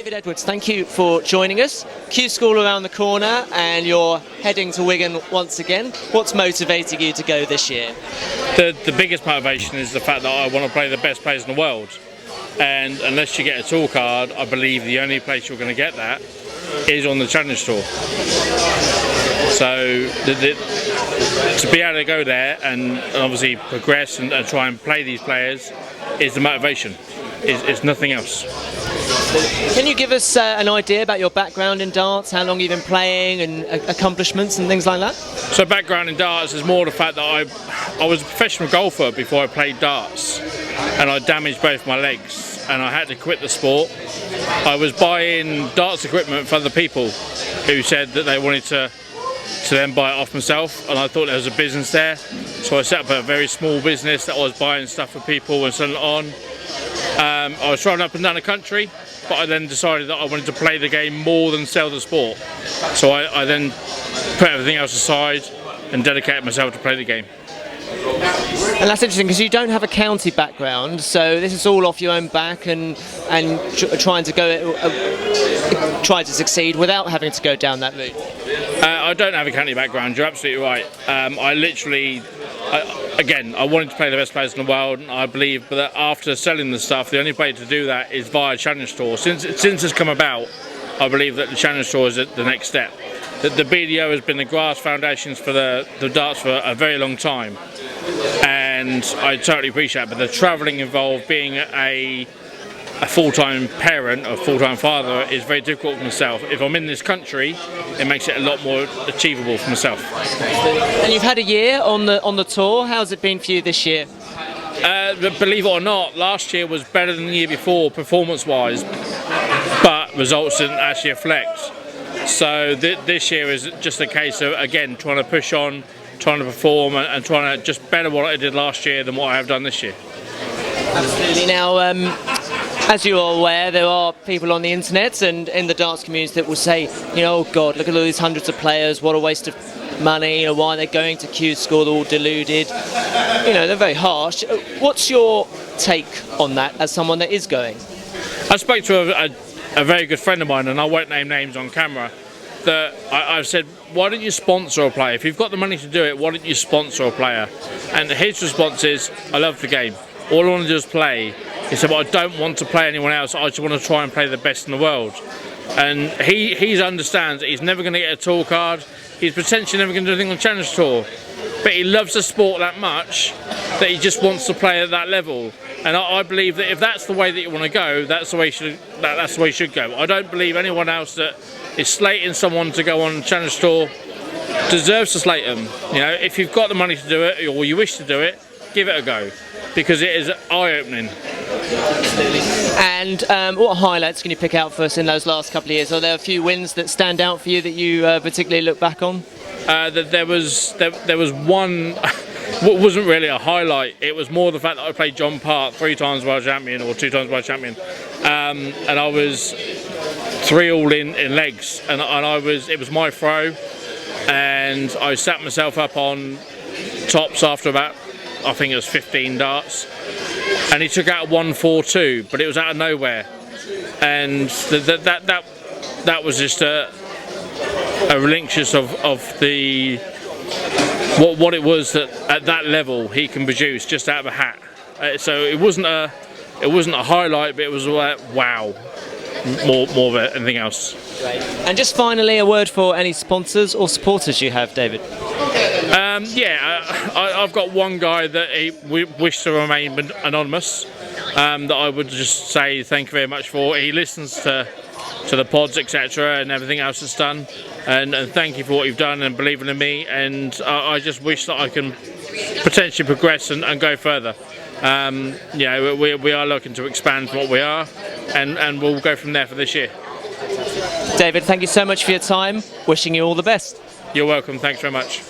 David Edwards, thank you for joining us. Q School around the corner and you're heading to Wigan once again. What's motivating you to go this year? The biggest motivation is the fact that I want to play the best players in the world. And unless you get a tour card, I believe the only place you're going to get that is on the Challenge Tour. So to be able to go there and obviously progress and try and play these players is the motivation. It's nothing else. Can you give us an idea about your background in darts, how long you've been playing and accomplishments and things like that? So background in darts is more the fact that I was a professional golfer before I played darts, and I damaged both my legs and I had to quit the sport. I was buying darts equipment for other people who said that they wanted to then buy it off myself, and I thought there was a business there. So I set up a very small business that I was buying stuff for people and selling it on. I was travelling up and down the country, but I then decided that I wanted to play the game more than sell the sport. So I then put everything else aside and dedicated myself to play the game. And that's interesting because you don't have a county background, so this is all off your own back and trying to succeed without having to go down that route. I don't have a county background, you're absolutely right. Again, I wanted to play the best players in the world, and I believe that after selling the stuff, the only way to do that is via Challenge Tour. Since it's come about, I believe that the Challenge Tour is the next step. The BDO has been the grass foundations for the darts for a very long time, and I totally appreciate it, but the travelling involved, being a full-time parent or full-time father, is very difficult for myself. If I'm in this country, it makes it a lot more achievable for myself. And you've had a year on the tour. How's it been for you this year? Believe it or not, last year was better than the year before performance-wise, but results didn't actually reflect. So this year is just a case of, again, trying to push on, trying to perform and trying to just better what I did last year than what I have done this year. Absolutely. Now, as you are aware, there are people on the internet and in the darts community that will say, oh God, look at all these hundreds of players, what a waste of money, why they're going to Q School, they're all deluded. They're very harsh. What's your take on that as someone that is going? I spoke to a very good friend of mine, and I won't name names on camera, that I've said, why don't you sponsor a player? If you've got the money to do it, why don't you sponsor a player? And his response is, I love the game. All I want to do is play. He said, well, I don't want to play anyone else. I just want to try and play the best in the world. And he understands that he's never going to get a tour card. He's potentially never going to do anything on Challenge Tour. But he loves the sport that much that he just wants to play at that level. And I believe that if that's the way that you want to go, that's the way you should go. I don't believe anyone else that is slating someone to go on Challenge Tour deserves to slate them. If you've got the money to do it or you wish to do it, give it a go, because it is eye-opening. And what highlights can you pick out for us in those last couple of years? Are there a few wins that stand out for you that you particularly look back on? There was one. What wasn't really a highlight. It was more the fact that I played John Park 3 times world champion or 2 times world champion, and I was 3-all in legs, and it was my throw, and I sat myself up on tops after about, I think it was 15 darts, and he took out a 1-4-2, but it was out of nowhere, and that was just a relinquish of the what it was that at that level he can produce just out of a hat. So it wasn't a highlight, but it was like, wow, more of anything else. Great. And just finally, a word for any sponsors or supporters you have, David. I've got one guy that he wished to remain anonymous, that I would just say thank you very much for. He listens to the pods, etc., and everything else that's done, and thank you for what you've done and believing in me, and I just wish that I can potentially progress and go further. We are looking to expand from what we are, and we'll go from there for this year. David, thank you so much for your time. Wishing you all the best. You're welcome. Thanks very much.